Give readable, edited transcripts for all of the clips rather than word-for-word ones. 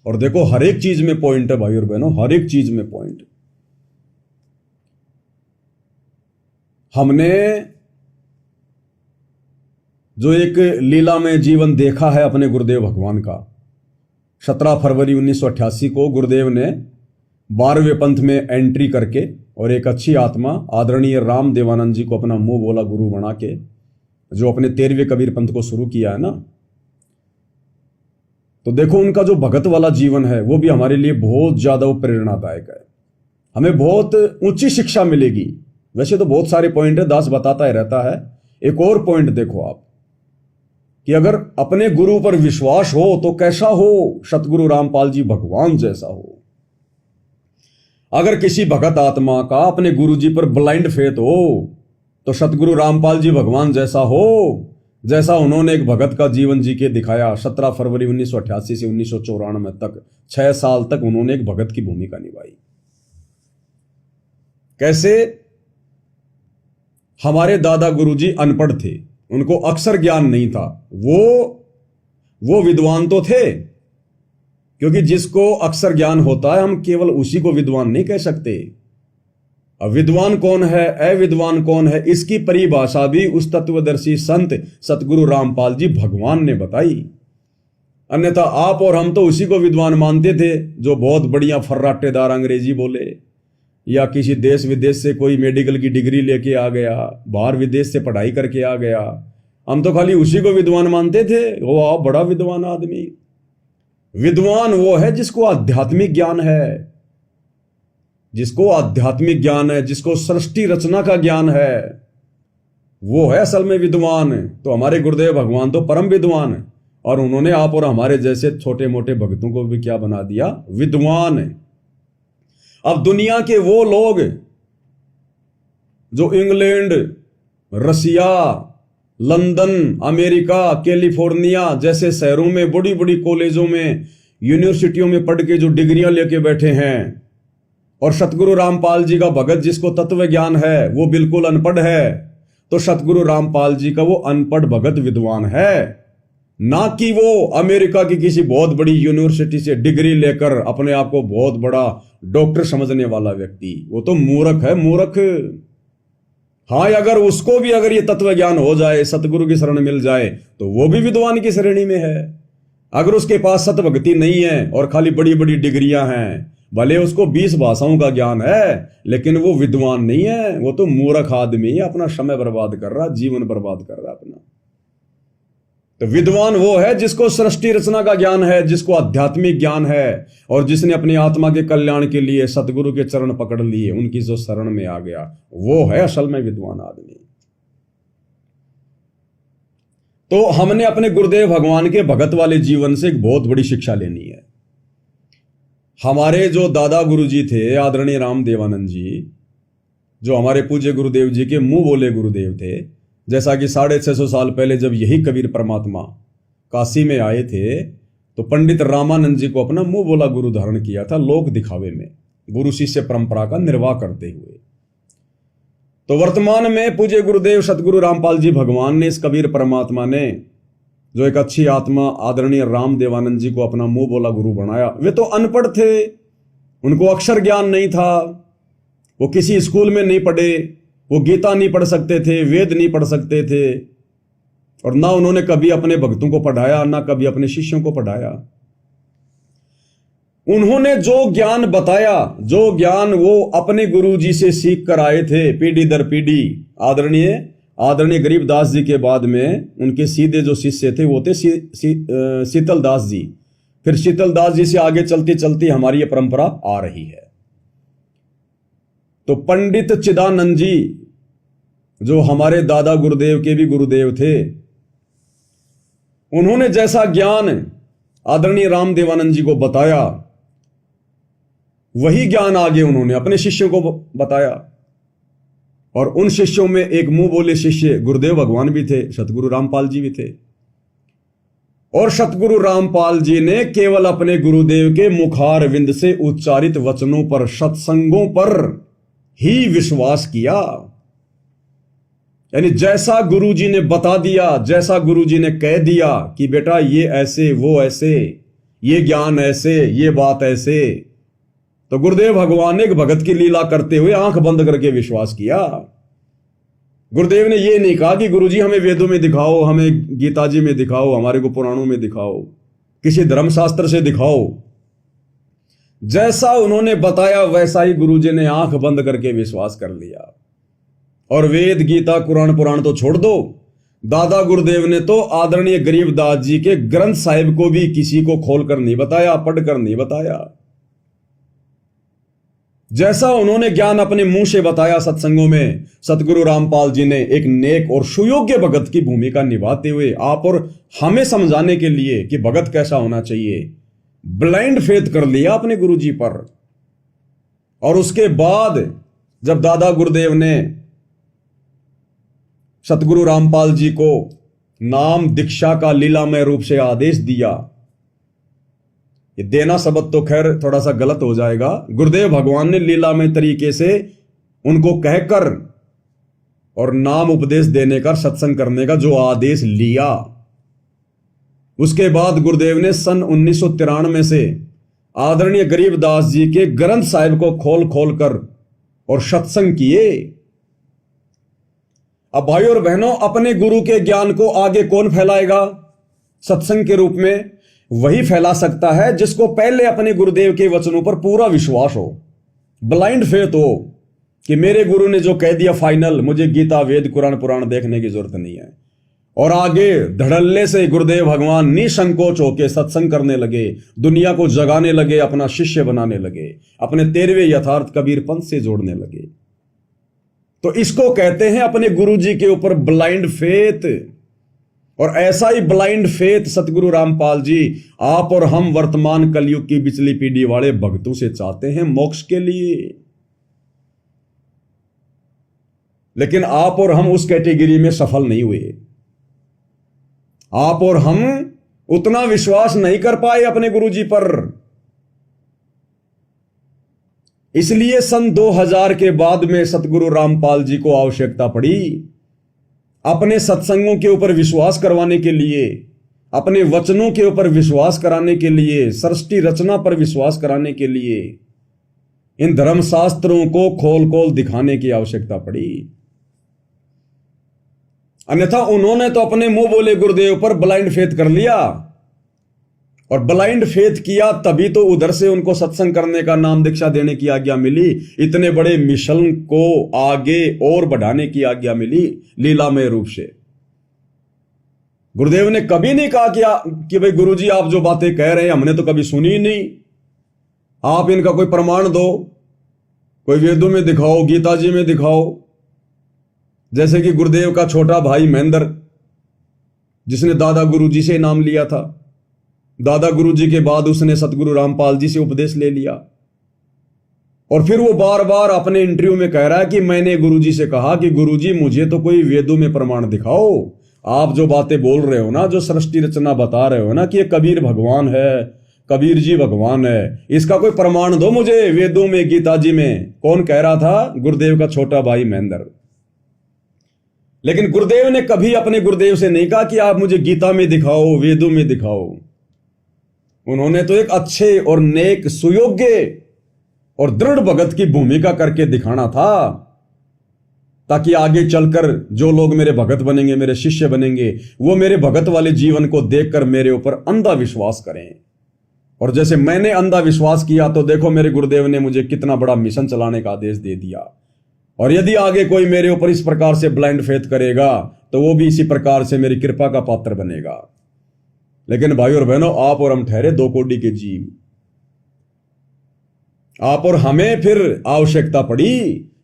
और देखो हर एक चीज में पॉइंट है भाई और बहनों, हर एक चीज में पॉइंट। हमने जो एक लीला में जीवन देखा है अपने गुरुदेव भगवान का, 17 फरवरी 1988 को गुरुदेव ने 12वें पंथ में एंट्री करके और एक अच्छी आत्मा आदरणीय राम देवानंद जी को अपना मुंह बोला गुरु बना के जो अपने 13वें कबीर पंथ को शुरू किया है ना, तो देखो उनका जो भगत वाला जीवन है वो भी हमारे लिए बहुत ज्यादा वो प्रेरणादायक है। हमें बहुत ऊंची शिक्षा मिलेगी। वैसे तो बहुत सारे पॉइंट है, दास बताता ही रहता है। एक और पॉइंट देखो आप कि अगर अपने गुरु पर विश्वास हो तो कैसा हो, सतगुरु रामपाल जी भगवान जैसा हो। अगर किसी भगत आत्मा का अपने गुरु जी पर ब्लाइंड फेथ हो तो सतगुरु रामपाल जी भगवान जैसा हो, जैसा उन्होंने एक भगत का जीवन जी के दिखाया। 17 फरवरी 1988 से 1994 तक 6 साल तक उन्होंने एक भगत की भूमिका निभाई। कैसे? हमारे दादा गुरुजी अनपढ़ थे, उनको अक्षर ज्ञान नहीं था। वो विद्वान तो थे, क्योंकि जिसको अक्षर ज्ञान होता है हम केवल उसी को विद्वान नहीं कह सकते। अब विद्वान कौन है, अविद्वान कौन है, इसकी परिभाषा भी उस तत्वदर्शी संत सतगुरु रामपाल जी भगवान ने बताई। अन्यथा आप और हम तो उसी को विद्वान मानते थे जो बहुत बढ़िया फर्राटेदार अंग्रेजी बोले, या किसी देश विदेश से कोई मेडिकल की डिग्री लेके आ गया, बाहर विदेश से पढ़ाई करके आ गया। हम तो खाली उसी को विद्वान मानते थे, वो आप बड़ा विद्वान आदमी। विद्वान वो है जिसको आध्यात्मिक ज्ञान है, जिसको आध्यात्मिक ज्ञान है, जिसको सृष्टि रचना का ज्ञान है, वो है असल में विद्वान। तो हमारे गुरुदेव भगवान तो परम विद्वान है, और उन्होंने आप और हमारे जैसे छोटे मोटे भक्तों को भी क्या बना दिया, विद्वान। अब दुनिया के वो लोग जो इंग्लैंड, रसिया, लंदन, अमेरिका, कैलिफोर्निया जैसे शहरों में बड़ी बड़ी कॉलेजों में, यूनिवर्सिटियों में पढ़ के जो डिग्रियां लेके बैठे हैं, और सतगुरु रामपाल जी का भगत जिसको तत्व ज्ञान है वो बिल्कुल अनपढ़ है, तो सतगुरु रामपाल जी का वो अनपढ़ भगत विद्वान है, ना कि वो अमेरिका की किसी बहुत बड़ी यूनिवर्सिटी से डिग्री लेकर अपने आप को बहुत बड़ा डॉक्टर समझने वाला व्यक्ति। वो तो मूर्ख है, मूर्ख। हाँ, अगर उसको भी अगर ये तत्व ज्ञान हो जाए, सतगुरु की शरण मिल जाए, तो वो भी विद्वान की श्रेणी में है। अगर उसके पास सतभक्ति नहीं है और खाली बड़ी बड़ी डिग्रियां हैं, भले उसको 20 भाषाओं का ज्ञान है, लेकिन वो विद्वान नहीं है, वो तो मूर्ख आदमी है, अपना समय बर्बाद कर रहा, जीवन बर्बाद कर रहा अपना। तो विद्वान वो है जिसको सृष्टि रचना का ज्ञान है, जिसको आध्यात्मिक ज्ञान है, और जिसने अपनी आत्मा के कल्याण के लिए सतगुरु के चरण पकड़ लिए, उनकी जो शरण में आ गया, वो है असल में विद्वान आदमी। तो हमने अपने गुरुदेव भगवान के भगत वाले जीवन से एक बहुत बड़ी शिक्षा लेनी है। हमारे जो दादा गुरुजी थे आदरणीय राम देवानंद जी, जो हमारे पूज्य गुरुदेव जी के मुंह बोले गुरुदेव थे, जैसा कि 650 साल पहले जब यही कबीर परमात्मा काशी में आए थे तो पंडित रामानंद जी को अपना मुंह बोला गुरु धारण किया था, लोक दिखावे में, गुरु शिष्य परंपरा का निर्वाह करते हुए। तो वर्तमान में पूज्य गुरुदेव सतगुरु रामपाल जी भगवान ने, इस कबीर परमात्मा ने जो एक अच्छी आत्मा आदरणीय राम देवानंद जी को अपना मुंह बोला गुरु बनाया। वे तो अनपढ़ थे, उनको अक्षर ज्ञान नहीं था, वो किसी स्कूल में नहीं पढ़े, वो गीता नहीं पढ़ सकते थे, वेद नहीं पढ़ सकते थे, और ना उन्होंने कभी अपने भक्तों को पढ़ाया, ना कभी अपने शिष्यों को पढ़ाया। उन्होंने जो ज्ञान बताया, जो ज्ञान वो अपने गुरु जी से सीख कर आए थे पीढ़ी दर पीढ़ी, आदरणीय गरीबदास जी के बाद में उनके सीधे जो शिष्य थे वो थे शीतल दास जी। फिर शीतल दास जी से आगे चलती चलती हमारी ये परंपरा आ रही है। तो पंडित चिदानंद जी जो हमारे दादा गुरुदेव के भी गुरुदेव थे, उन्होंने जैसा ज्ञान आदरणीय राम देवानंद जी को बताया, वही ज्ञान आगे उन्होंने अपने शिष्यों को बताया। और उन शिष्यों में एक मुंह बोले शिष्य गुरुदेव भगवान भी थे, सतगुरु रामपाल जी भी थे। और सतगुरु रामपाल जी ने केवल अपने गुरुदेव के मुखार विंद से उच्चारित वचनों पर, सत्संगों पर ही विश्वास किया। यानी जैसा गुरुजी ने बता दिया, जैसा गुरुजी ने कह दिया कि बेटा ये ऐसे वो ऐसे, ये ज्ञान ऐसे, ये बात ऐसे। तो गुरुदेव भगवान ने एक भगत की लीला करते हुए आंख बंद करके विश्वास किया। गुरुदेव ने ये नहीं कहा कि गुरुजी हमें वेदों में दिखाओ, हमें गीता जी में दिखाओ, हमारे को पुराणों में दिखाओ, किसी धर्मशास्त्र से दिखाओ। जैसा उन्होंने बताया वैसा ही गुरुजी ने आंख बंद करके विश्वास कर लिया। और वेद, गीता, कुरान पुराण तो छोड़ दो, दादा गुरुदेव ने तो आदरणीय गरीबदास जी के ग्रंथ साहिब को भी किसी को खोलकर नहीं बताया, पढ़कर नहीं बताया। जैसा उन्होंने ज्ञान अपने मुंह से बताया सत्संगों में, सतगुरु रामपाल जी ने एक नेक और सुयोग्य भगत की भूमिका निभाते हुए आप और हमें समझाने के लिए कि भगत कैसा होना चाहिए, ब्लाइंड फेथ कर लिया अपने गुरुजी पर। और उसके बाद जब दादा गुरुदेव ने सतगुरु रामपाल जी को नाम दीक्षा का लीलामय रूप से आदेश दिया, ये देना शब्द तो खैर थोड़ा सा गलत हो जाएगा, गुरुदेव भगवान ने लीलामय तरीके से उनको कहकर और नाम उपदेश देने का, सत्संग करने का जो आदेश लिया, उसके बाद गुरुदेव ने सन 1993 से आदरणीय गरीबदास जी के ग्रंथ साहिब को खोल खोल कर और सत्संग किए। अब भाई और बहनों, अपने गुरु के ज्ञान को आगे कौन फैलाएगा? सत्संग के रूप में वही फैला सकता है जिसको पहले अपने गुरुदेव के वचनों पर पूरा विश्वास हो, ब्लाइंड फेथ हो कि मेरे गुरु ने जो कह दिया फाइनल, मुझे गीता, वेद, कुरान पुराण देखने की जरूरत नहीं है। और आगे धड़ल्ले से गुरुदेव भगवान निसंकोच होकर सत्संग करने लगे, दुनिया को जगाने लगे, अपना शिष्य बनाने लगे, अपने 13वें यथार्थ कबीर पंथ से जोड़ने लगे। तो इसको कहते हैं अपने गुरु जी के ऊपर ब्लाइंड फेथ। और ऐसा ही ब्लाइंड फेथ सतगुरु रामपाल जी आप और हम वर्तमान कलयुग की पिछली पीढ़ी वाले भक्तों से चाहते हैं मोक्ष के लिए। लेकिन आप और हम उस कैटेगरी में सफल नहीं हुए। आप और हम उतना विश्वास नहीं कर पाए अपने गुरुजी पर। इसलिए सन 2000 के बाद में सतगुरु रामपाल जी को आवश्यकता पड़ी अपने सत्संगों के ऊपर विश्वास करवाने के लिए, अपने वचनों के ऊपर विश्वास कराने के लिए, सृष्टि रचना पर विश्वास कराने के लिए इन धर्मशास्त्रों को खोल खोल दिखाने की आवश्यकता पड़ी। अन्यथा उन्होंने तो अपने मुंह बोले गुरुदेव पर ब्लाइंड फेथ कर लिया। और ब्लाइंड फेथ किया तभी तो उधर से उनको सत्संग करने का, नाम दीक्षा देने की आज्ञा मिली, इतने बड़े मिशन को आगे और बढ़ाने की आज्ञा मिली लीलामय रूप से। गुरुदेव ने कभी नहीं कहा कि भाई गुरुजी आप जो बातें कह रहे हैं हमने तो कभी सुनी ही नहीं, आप इनका कोई प्रमाण दो, कोई वेदों में दिखाओ, गीता जी में दिखाओ। जैसे कि गुरुदेव का छोटा भाई महेंद्र, जिसने दादा गुरुजी से नाम लिया था, दादा गुरुजी के बाद उसने सतगुरु रामपाल जी से उपदेश ले लिया। और फिर वो बार बार अपने इंटरव्यू में कह रहा है कि मैंने गुरुजी से कहा कि गुरुजी मुझे तो कोई वेदों में प्रमाण दिखाओ, आप जो बातें बोल रहे हो ना, जो सृष्टि रचना बता रहे हो ना कि ये कबीर भगवान है, कबीर जी भगवान है, इसका कोई प्रमाण दो मुझे वेदों में, गीता जी में। कौन कह रहा था? गुरुदेव का छोटा भाई महेंद्र। लेकिन गुरुदेव ने कभी अपने गुरुदेव से नहीं कहा कि आप मुझे गीता में दिखाओ, वेदों में दिखाओ। उन्होंने तो एक अच्छे और नेक, सुयोग्य और दृढ़ भगत की भूमिका करके दिखाना था, ताकि आगे चलकर जो लोग मेरे भगत बनेंगे, मेरे शिष्य बनेंगे, वो मेरे भगत वाले जीवन को देखकर मेरे ऊपर अंधा विश्वास करें। और जैसे मैंने अंधा विश्वास किया तो देखो मेरे गुरुदेव ने मुझे कितना बड़ा मिशन चलाने का आदेश दे दिया। और यदि आगे कोई मेरे ऊपर इस प्रकार से ब्लाइंड फेथ करेगा तो वो भी इसी प्रकार से मेरी कृपा का पात्र बनेगा। लेकिन भाई और बहनों, आप और हम ठहरे दो कोटि के जीव। आप और हमें फिर आवश्यकता पड़ी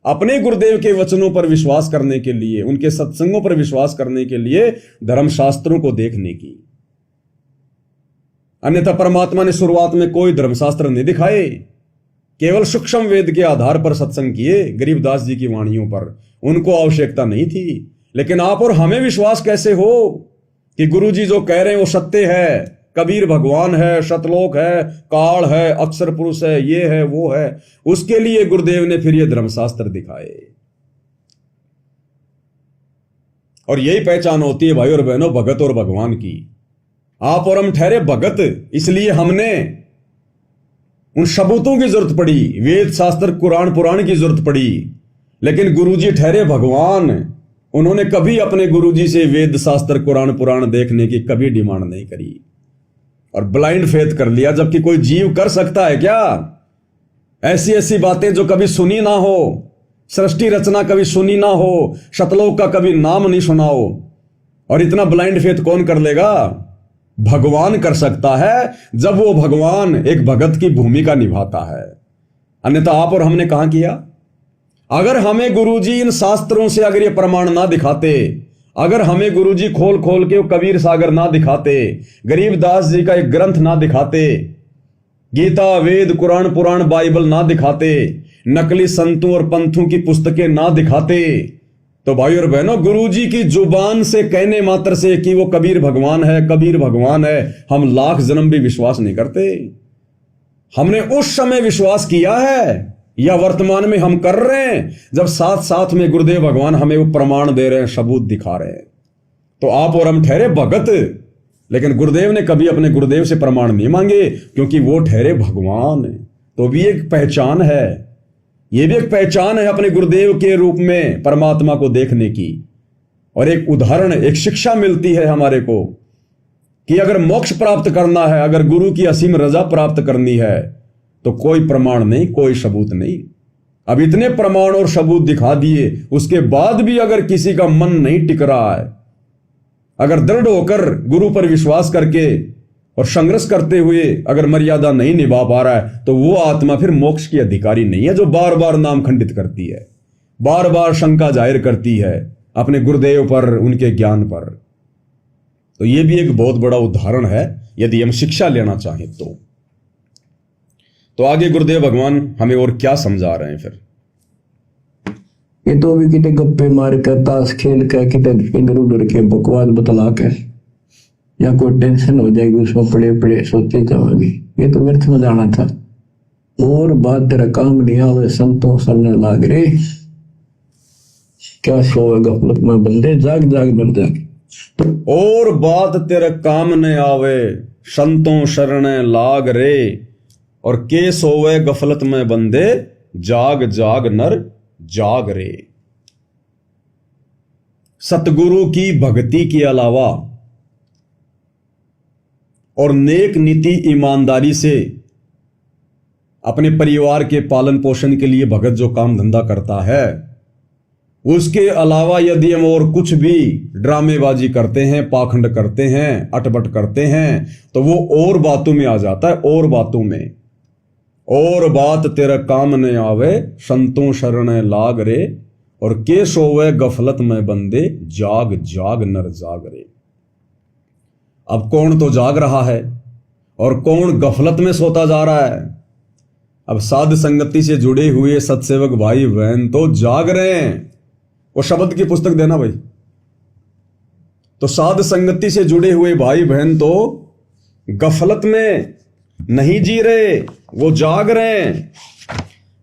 अपने गुरुदेव के वचनों पर विश्वास करने के लिए, उनके सत्संगों पर विश्वास करने के लिए धर्मशास्त्रों को देखने की। अन्यथा परमात्मा ने शुरुआत में कोई धर्मशास्त्र नहीं दिखाए, केवल सूक्ष्म वेद के आधार पर सत्संग किए गरीबदास जी की वाणियों पर। उनको आवश्यकता नहीं थी। लेकिन आप और हमें विश्वास कैसे हो कि गुरु जी जो कह रहे हैं वो सत्य है, कबीर भगवान है, शतलोक है, काल है, अक्षर पुरुष है, ये है, वो है। उसके लिए गुरुदेव ने फिर ये धर्मशास्त्र दिखाए। और यही पहचान होती है भाई और बहनों भगत और भगवान की। आप और हम ठहरे भगत, इसलिए हमने उन सबूतों की जरूरत पड़ी, वेद शास्त्र कुरान पुराण की जरूरत पड़ी। लेकिन गुरुजी ठहरे भगवान, उन्होंने कभी अपने गुरुजी से वेद शास्त्र कुरान पुराण देखने की कभी डिमांड नहीं करी और ब्लाइंड फेथ कर लिया। जबकि कोई जीव कर सकता है क्या ऐसी ऐसी बातें जो कभी सुनी ना हो, सृष्टि रचना कभी सुनी ना हो, शतलोक का कभी नाम नहीं सुना हो, और इतना ब्लाइंड फेथ कौन कर लेगा? भगवान कर सकता है, जब वो भगवान एक भगत की भूमिका निभाता है। अन्यथा आप और हमने कहां किया? अगर हमें गुरुजी इन शास्त्रों से अगर ये प्रमाण ना दिखाते, अगर हमें गुरुजी खोल खोल के वो कबीर सागर ना दिखाते, गरीबदास जी का एक ग्रंथ ना दिखाते, गीता वेद कुरान पुराण बाइबल ना दिखाते, नकली संतों और पंथों की पुस्तकें ना दिखाते, तो भाई और बहनों, गुरुजी की जुबान से कहने मात्र से कि वो कबीर भगवान है, कबीर भगवान है, हम लाख जन्म भी विश्वास नहीं करते। हमने उस समय विश्वास किया है या वर्तमान में हम कर रहे हैं, जब साथ साथ में गुरुदेव भगवान हमें वो प्रमाण दे रहे हैं, सबूत दिखा रहे हैं। तो आप और हम ठहरे भगत, लेकिन गुरुदेव ने कभी अपने गुरुदेव से प्रमाण नहीं मांगे, क्योंकि वो ठहरे भगवान। तो भी एक पहचान है, ये भी एक पहचान है अपने गुरुदेव के रूप में परमात्मा को देखने की, और एक उदाहरण, एक शिक्षा मिलती है हमारे को कि अगर मोक्ष प्राप्त करना है, अगर गुरु की असीम रजा प्राप्त करनी है, तो कोई प्रमाण नहीं, कोई सबूत नहीं। अब इतने प्रमाण और सबूत दिखा दिए, उसके बाद भी अगर किसी का मन नहीं टिक रहा है, अगर दृढ़ होकर गुरु पर विश्वास करके और संघर्ष करते हुए अगर मर्यादा नहीं निभा पा रहा है, तो वो आत्मा फिर मोक्ष की अधिकारी नहीं है, जो बार बार नाम खंडित करती है, बार बार शंका जाहिर करती है अपने गुरुदेव पर, उनके ज्ञान पर। तो ये भी एक बहुत बड़ा उदाहरण है यदि हम शिक्षा लेना चाहें तो आगे गुरुदेव भगवान हमें और क्या समझा रहे हैं फिर? ये तो भी कितने गप्पे मार कर, ताश खेल कर, कितने इधर उधर के बकवास बतला कर, या कोई टेंशन हो जाएगी उसमें पड़े पड़े सोते जाओगे, ये तो व्यर्थ में जाना था। और बात तेरा काम नहीं आवे, संतों सरने लाग रे, क्या सोए गफलत में बंदे, जाग जाग मर जाग। और बात तेरे काम न आवे, संतों शरण लाग रे, और के सोवे गफलत में बंदे, जाग जाग नर जाग रे। सतगुरु की भक्ति के अलावा और नेक नीति ईमानदारी से अपने परिवार के पालन पोषण के लिए भगत जो काम धंधा करता है, उसके अलावा यदि हम और कुछ भी ड्रामेबाजी करते हैं, पाखंड करते हैं, अटपट करते हैं, तो वो और बातों में आ जाता है, और बातों में। और बात तेरा काम न आवे, संतों शरण लाग रे, और के सोवे गफलत में बंदे, जाग जाग नर जाग रे। अब कौन तो जाग रहा है और कौन गफलत में सोता जा रहा है? अब साध संगति से जुड़े हुए सत्सेवक भाई बहन तो जाग रहे हैं। वो शब्द की पुस्तक देना भाई। तो साध संगति से जुड़े हुए भाई बहन तो गफलत में नहीं जी रहे, वो जाग रहे हैं।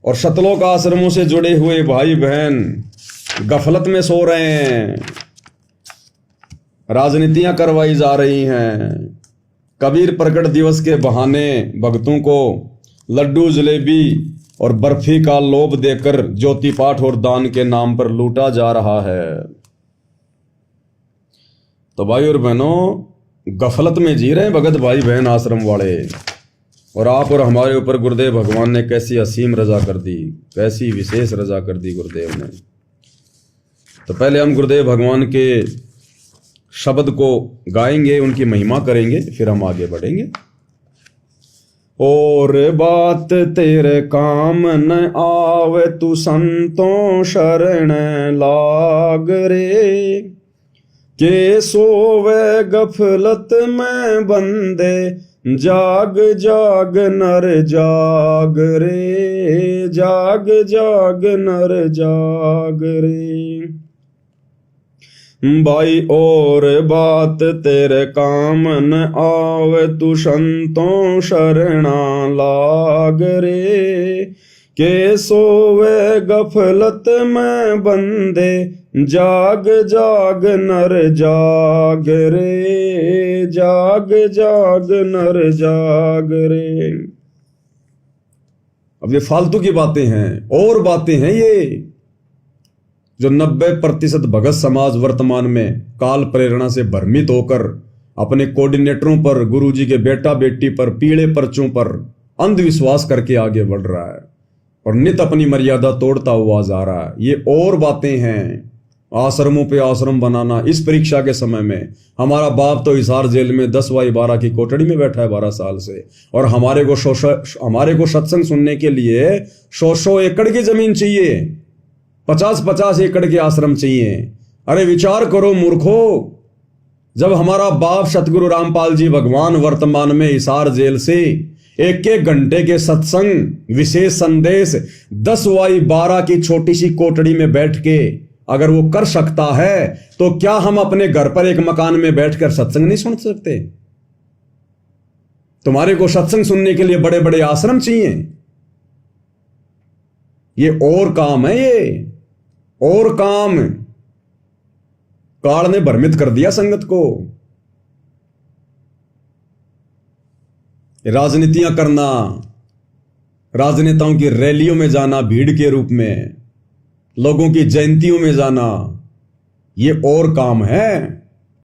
और शतलोक आश्रमों से जुड़े हुए भाई बहन गफलत में सो रहे हैं। राजनीतियां करवाई जा रही हैं। कबीर प्रकट दिवस के बहाने भक्तों को लड्डू जलेबी और बर्फी का लोभ देकर ज्योति पाठ और दान के नाम पर लूटा जा रहा है। तो भाई और बहनों गफलत में जी रहे हैं भगत भाई बहन आश्रम वाले। और आप और हमारे ऊपर गुरुदेव भगवान ने कैसी असीम रजा कर दी, कैसी विशेष रजा कर दी गुरुदेव ने। तो पहले हम गुरुदेव भगवान के शब्द को गाएंगे, उनकी महिमा करेंगे, फिर हम आगे बढ़ेंगे। और बात तेरे काम न आवे, तू संतों शरण लाग रे, के सोवे गफलत में बंदे, जाग जाग नर जाग रे, जाग जाग नर जाग रे। भाई और बात तेरे काम न आवे, तू संतों शरणा लाग रे, के सोवे गफलत में बंदे, जाग जाग नर जाग रे, जाग जाग नर जाग रे। अब ये फालतू की बातें हैं, और बातें हैं ये जो 90% भगत समाज वर्तमान में काल प्रेरणा से भ्रमित होकर अपने कोऑर्डिनेटरों पर, गुरुजी के बेटा बेटी पर, पीले पर्चों पर अंधविश्वास करके आगे बढ़ रहा है और नित अपनी मर्यादा तोड़ता हुआ जा रहा है। ये और बातें हैं। आश्रमों पे आश्रम बनाना, इस परीक्षा के समय में हमारा बाप तो हिसार जेल में 10/12 की कोठड़ी में बैठा है 12 साल से, और हमारे को सत्संग सुनने के लिए 100 एकड़ की जमीन चाहिए, 50 एकड़ के आश्रम चाहिए। अरे विचार करो मूर्खो, जब हमारा बाप सतगुरु रामपाल जी भगवान वर्तमान में हिसार जेल से 1-1 घंटे के सत्संग विशेष संदेश 10/12 की छोटी सी कोठड़ी में बैठ के अगर वो कर सकता है, तो क्या हम अपने घर पर एक मकान में बैठकर सत्संग नहीं सुन सकते? तुम्हारे को सत्संग सुनने के लिए बड़े बड़े आश्रम चाहिए। ये और काम है, ये और काम। काल ने भ्रमित कर दिया संगत को। राजनीतियां करना, राजनेताओं की रैलियों में जाना, भीड़ के रूप में लोगों की जयंतियों में जाना, ये और काम है।